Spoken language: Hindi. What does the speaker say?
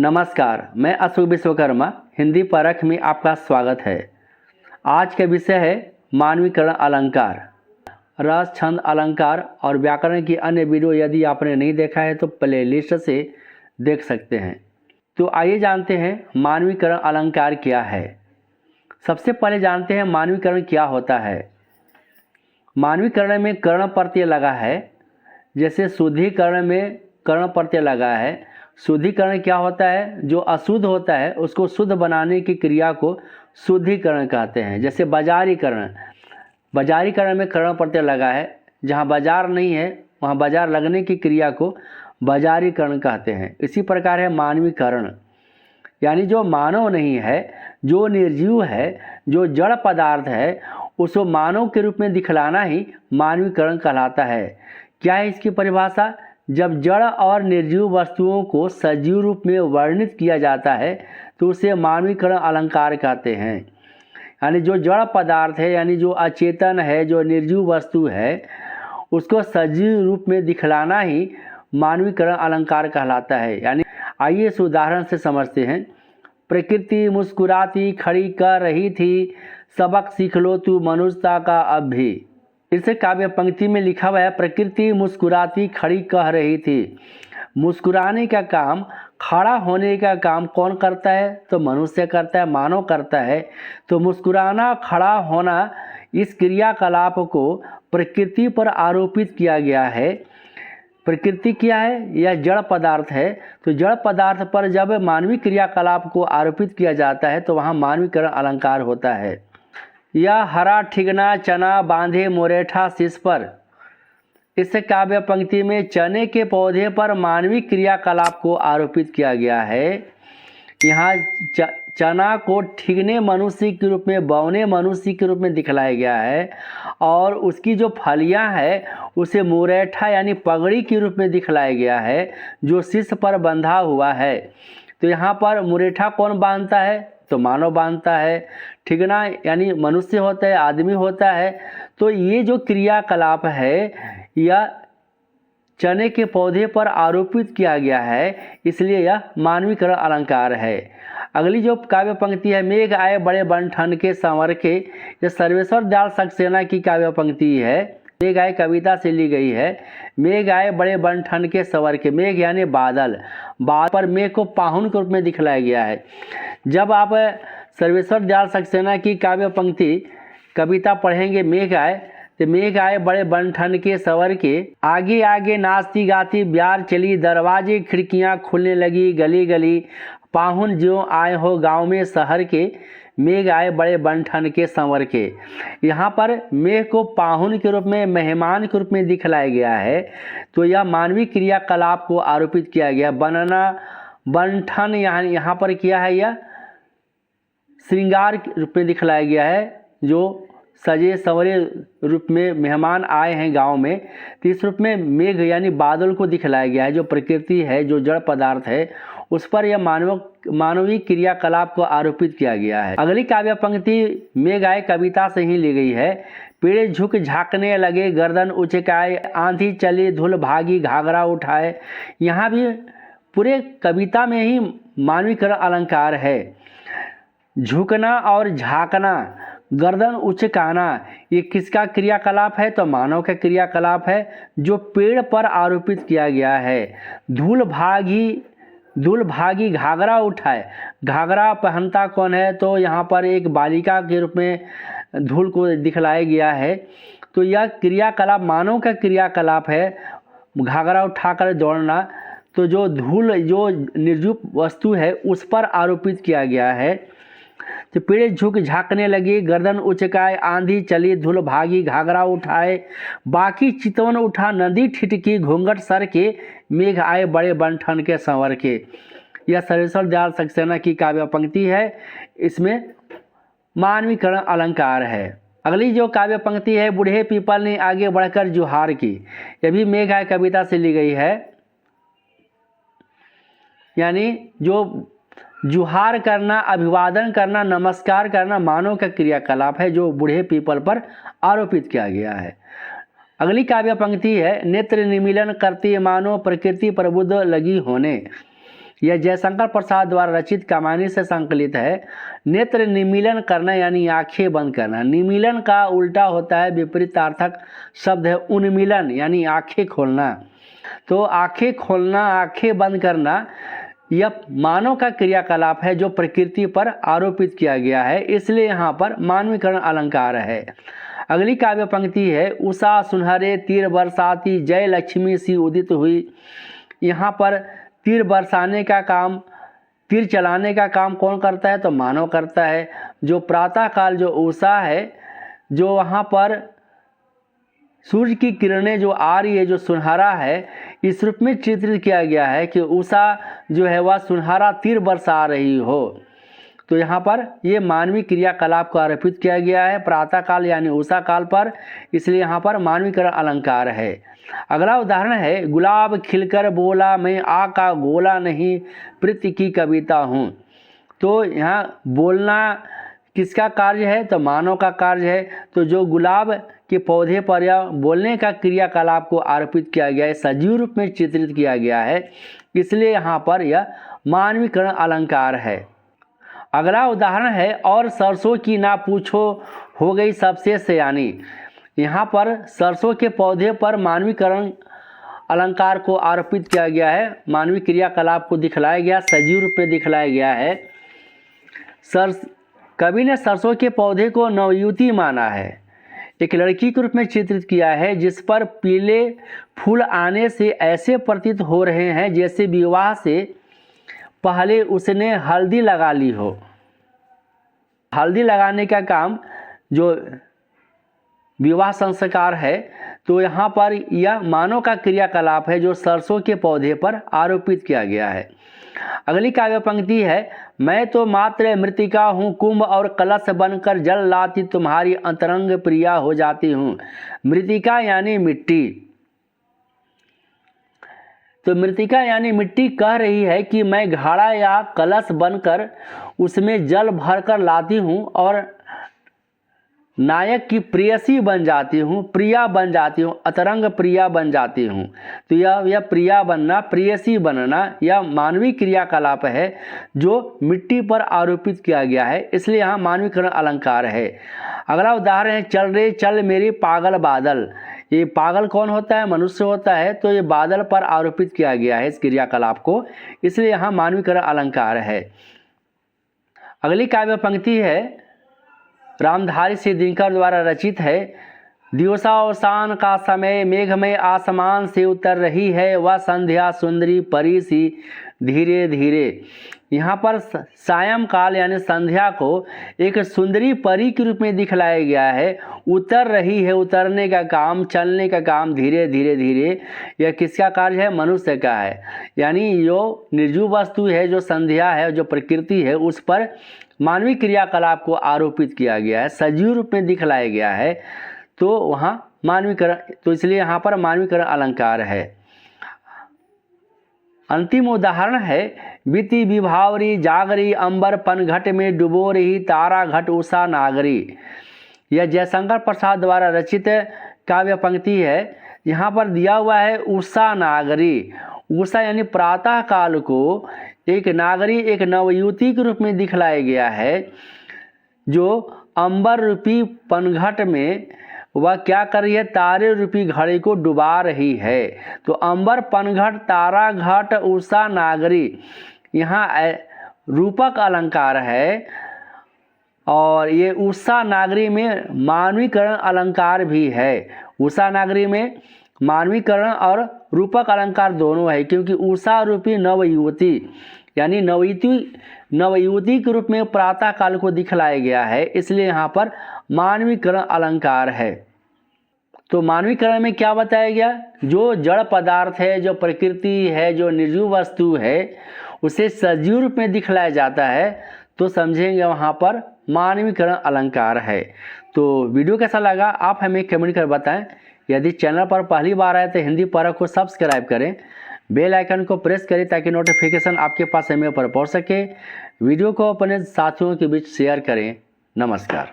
नमस्कार, मैं अशोक विश्वकर्मा हिंदी परख में आपका स्वागत है। आज का विषय है मानवीकरण अलंकार। रस, छंद, अलंकार और व्याकरण की अन्य वीडियो यदि आपने नहीं देखा है तो प्लेलिस्ट से देख सकते हैं। तो आइए जानते हैं मानवीकरण अलंकार क्या है। सबसे पहले जानते हैं मानवीकरण क्या होता है। मानवीकरण में कर्ण प्रत्यय लगा है, जैसे शुद्धिकरण में कर्ण प्रत्यय लगा है। शुद्धिकरण क्या होता है? जो अशुद्ध होता है उसको शुद्ध बनाने की क्रिया को शुद्धिकरण कहते हैं। जैसे बाजारीकरण, बाजारीकरण में कर्ण प्रत्यय लगा है। जहाँ बाजार नहीं है वहाँ बाजार लगने की क्रिया को बाजारीकरण कहते हैं। इसी प्रकार है मानवीकरण, यानी जो मानव नहीं है, जो निर्जीव है, जो जड़ पदार्थ है, उसको मानव के रूप में दिखलाना ही मानवीकरण कहलाता है। क्या है इसकी परिभाषा? जब जड़ और निर्जीव वस्तुओं को सजीव रूप में वर्णित किया जाता है तो उसे मानवीकरण अलंकार कहते हैं। यानी जो जड़ पदार्थ है, यानी जो अचेतन है, जो निर्जीव वस्तु है, उसको सजीव रूप में दिखलाना ही मानवीकरण अलंकार कहलाता है। यानी आइए इस उदाहरण से समझते हैं। प्रकृति मुस्कुराती खड़ी कर रही थी, सबक सीख लो तू मनुष्यता का अब भी। इसे काव्य पंक्ति में लिखा हुआ है, प्रकृति मुस्कुराती खड़ी कह रही थी। मुस्कुराने का काम, खड़ा होने का काम कौन करता है? तो मनुष्य करता है, मानव करता है। तो मुस्कुराना, खड़ा होना, इस क्रियाकलाप को प्रकृति पर आरोपित किया गया है। प्रकृति क्या है? यह जड़ पदार्थ है। तो जड़ पदार्थ पर जब मानवीय क्रियाकलाप को आरोपित किया जाता है तो वहाँ मानवीकरण अलंकार होता है। यह हरा ठिगना चना बांधे मोरेठा शीश पर। इस काव्य पंक्ति में चने के पौधे पर मानवीय क्रियाकलाप को आरोपित किया गया है। यहाँ चना को ठिगने मनुष्य के रूप में, बौने मनुष्य के रूप में दिखलाया गया है और उसकी जो फलियां है उसे मोरेठा यानी पगड़ी के रूप में दिखलाया गया है, जो शीश पर बंधा हुआ है। तो यहाँ पर मुरेठा कौन बांधता है? तो मानव बांधता है। ठिगना यानी मनुष्य होता है, आदमी होता है। तो ये जो क्रियाकलाप है यह चने के पौधे पर आरोपित किया गया है, इसलिए यह मानवीकरण अलंकार है। अगली जो काव्य पंक्ति है, मेघ आए बड़े बन-ठन के संवर के, यह सर्वेश्वर दयाल सक्सेना की काव्य पंक्ति है। मेघ आए कविता से ली गई है। मेघ आए बड़े बन-ठन के संवर के, मेघ यानी बादल, बादल पर मेघ को पाहुन के रूप में दिखलाया गया है। जब आप सर्वेश्वर दयाल सक्सेना की काव्य पंक्ति कविता पढ़ेंगे, मेघ आए, तो मेघ आए बड़े बन-ठन के संवर के, आगे आगे नाचती गाती ब्यार चली, दरवाजे खिड़कियां खुलने लगी गली गली, पाहुन ज्यों आए हो गांव में शहर के, मेघ आए बड़े बन-ठन के संवर के। यहाँ पर मेघ को पाहुन के रूप में, मेहमान के रूप में दिखलाया गया है। तो यह मानवीय क्रियाकलाप को आरोपित किया गया। बनना, बन-ठन यहाँ पर किया है, यह श्रृंगार के रूप में दिखलाया गया है, जो सजे संवरे रूप में मेहमान आए हैं गांव में। तो इस रूप में मेघ यानी बादल को दिखलाया गया है, जो प्रकृति है, जो जड़ पदार्थ है, उस पर यह मानवीय क्रियाकलाप को आरोपित किया गया है। अगली काव्य पंक्ति मेघ आए कविता से ही ली गई है। पेड़ झुक झांकने लगे गर्दन उचकाए, आंधी चली धूल भागी घाघरा उठाए। यहाँ भी पूरे कविता में ही मानवीकरण अलंकार है। झुकना और झांकना, गर्दन उचकाना, ये किसका क्रियाकलाप है? तो मानव का क्रियाकलाप है, जो पेड़ पर आरोपित किया गया है। धूल भागी घाघरा उठाए, घाघरा पहनता कौन है? तो यहाँ पर एक बालिका के रूप में धूल को दिखलाया गया है। तो यह क्रियाकलाप मानव का क्रियाकलाप है, घाघरा उठाकर दौड़ना। तो जो धूल, जो निर्जीव वस्तु है, उस पर आरोपित किया गया है। तो पेड़ झुक झांकने लगी गर्दन उचकाए, आंधी चली धूल भागी घाघरा उठाए, बाकी चितवन उठा नदी ठिठकी घूंघट सर के, मेघ आए बड़े बन-ठन के संवर के। यह सर्वेश्वर दयाल सक्सेना की काव्य पंक्ति है। इसमें मानवीकरण अलंकार है। अगली जो काव्य पंक्ति है, बूढ़े पीपल ने आगे बढ़कर जुहार की, यह भी मेघ आए कविता से ली गई है। यानी जो जुहार करना, अभिवादन करना, नमस्कार करना मानव का क्रियाकलाप है, जो बूढ़े पीपल पर आरोपित किया गया है। अगली काव्य पंक्ति है, नेत्र निमीलन करती मानो प्रकृति प्रबुद्ध लगी होने। यह जयशंकर प्रसाद द्वारा रचित कहानी से संकलित है। नेत्र निमीलन करना यानी आंखें बंद करना। निमीलन का उल्टा होता है, विपरीतार्थक शब्द है उन्मीलन यानी आंखें खोलना। तो आंखें खोलना, आंखें बंद करना यह मानव का क्रियाकलाप है जो प्रकृति पर आरोपित किया गया है, इसलिए यहाँ पर मानवीकरण अलंकार है। अगली काव्य पंक्ति है, उषा सुनहरे तीर बरसाती जय लक्ष्मी सी उदित हुई। यहाँ पर तीर बरसाने का काम, तीर चलाने का काम कौन करता है? तो मानव करता है। जो प्रातः काल जो उषा है, जो वहाँ पर सूर्य की किरणें जो आ रही है, जो सुनहरा है, इस रूप में चित्रित किया गया है कि उषा जो है वह सुनहरा तीर बरसा रही हो। तो यहाँ पर ये मानवीय क्रियाकलाप को आरोपित किया गया है प्रातः काल यानी उषा काल पर, इसलिए यहाँ पर मानवीकरण अलंकार है। अगला उदाहरण है, गुलाब खिलकर बोला मैं आ का गोला नहीं प्रीति की कविता हूँ। तो यहाँ बोलना किसका कार्य है? तो मानव का कार्य है। तो जो गुलाब के पौधे पर या बोलने का क्रियाकलाप को आरोपित किया गया है, सजीव रूप में चित्रित किया गया है, इसलिए यहाँ पर यह मानवीकरण अलंकार है। अगला उदाहरण है, और सरसों की ना पूछो हो गई सबसे सयानी। यहाँ पर सरसों के पौधे पर मानवीकरण अलंकार को आरोपित किया गया है, मानवीय क्रियाकलाप को दिखलाया गया, सजीव रूप में दिखलाया गया है। कवि ने सरसों के पौधे को नवयुवती माना है, एक लड़की के रूप में चित्रित किया है जिस पर पीले फूल आने से ऐसे प्रतीत हो रहे हैं जैसे विवाह से पहले उसने हल्दी लगा ली हो। हल्दी लगाने का काम जो विवाह संस्कार है, तो यहाँ पर यह मानव का क्रियाकलाप है जो सरसों के पौधे पर आरोपित किया गया है। अगली काव्य पंक्ति है, मैं तो मात्र मृतिका हूँ कुंभ और कलश बनकर जल लाती तुम्हारी अंतरंग प्रिया हो जाती हूँ। मृतिका यानी मिट्टी। तो मृतिका यानी मिट्टी कह रही है कि मैं घड़ा या कलश बनकर उसमें जल भरकर लाती हूँ और नायक की प्रेयसी बन जाती हूँ, प्रिया बन जाती हूँ, अतरंग प्रिया बन जाती हूँ। तो यह प्रिया बनना, प्रेयसी बनना यह मानवीय क्रियाकलाप है जो मिट्टी पर आरोपित किया गया है, इसलिए यहाँ मानवीकरण अलंकार है। अगला उदाहरण है, चल रे चल मेरे पागल बादल। ये पागल कौन होता है? मनुष्य होता है। तो ये बादल पर आरोपित किया गया है इस क्रियाकलाप को, इसलिए यहाँ मानवीकरण अलंकार है। अगली काव्य पंक्ति है, रामधारी सिंह दिनकर द्वारा रचित है, दिवसावसान का समय मेघमय आसमान से उतर रही है वह संध्या सुंदरी परी सी धीरे धीरे। यहाँ पर सायंकाल यानी संध्या को एक सुंदरी परी के रूप में दिखलाया गया है। उतर रही है, उतरने का काम, चलने का काम, धीरे धीरे धीरे, यह किसका कार्य है? मनुष्य का है। यानी जो निर्जीव वस्तु है, जो संध्या है, जो प्रकृति है, उस पर मानवीय क्रियाकलाप को आरोपित किया गया है, सजीव रूप में दिखलाया गया है, तो वहाँ मानवीकरण, तो इसलिए यहाँ पर मानवीकरण अलंकार है। अंतिम उदाहरण है, बीती विभावरी जागरी अंबर पनघट में डुबो रही तारा घट उषा नागरी। यह जयशंकर प्रसाद द्वारा रचित काव्य पंक्ति है। यहाँ पर दिया हुआ है उषा नागरी। उषा यानी प्रातः काल को एक नागरी, एक नवयुवती के रूप में दिखलाया गया है जो अंबर रूपी पनघट में वह क्या कर रही है? तारे रूपी घड़ी को डुबा रही है। तो अंबर पनघट तारा घट उषा नागरी, यहाँ रूपक अलंकार है और ये उषा नागरी में मानवीकरण अलंकार भी है। उषा नागरी में मानवीकरण और रूपक अलंकार दोनों है, क्योंकि उषा रूपी नवयुवती यानी नवयुवती के रूप में प्रातः काल को दिखलाया गया है, इसलिए यहाँ पर मानवीकरण अलंकार है। तो मानवीकरण में क्या बताया गया? जो जड़ पदार्थ है, जो प्रकृति है, जो निर्जीव वस्तु है, उसे सजीव रूप में दिखलाया जाता है, तो समझेंगे वहाँ पर मानवीकरण अलंकार है। तो वीडियो कैसा लगा आप हमें कमेंट कर बताएं। यदि चैनल पर पहली बार आए तो हिंदी परख को सब्सक्राइब करें, बेल आइकन को प्रेस करें ताकि नोटिफिकेशन आपके पास समय पर पहुंच सके। वीडियो को अपने साथियों के बीच शेयर करें। नमस्कार।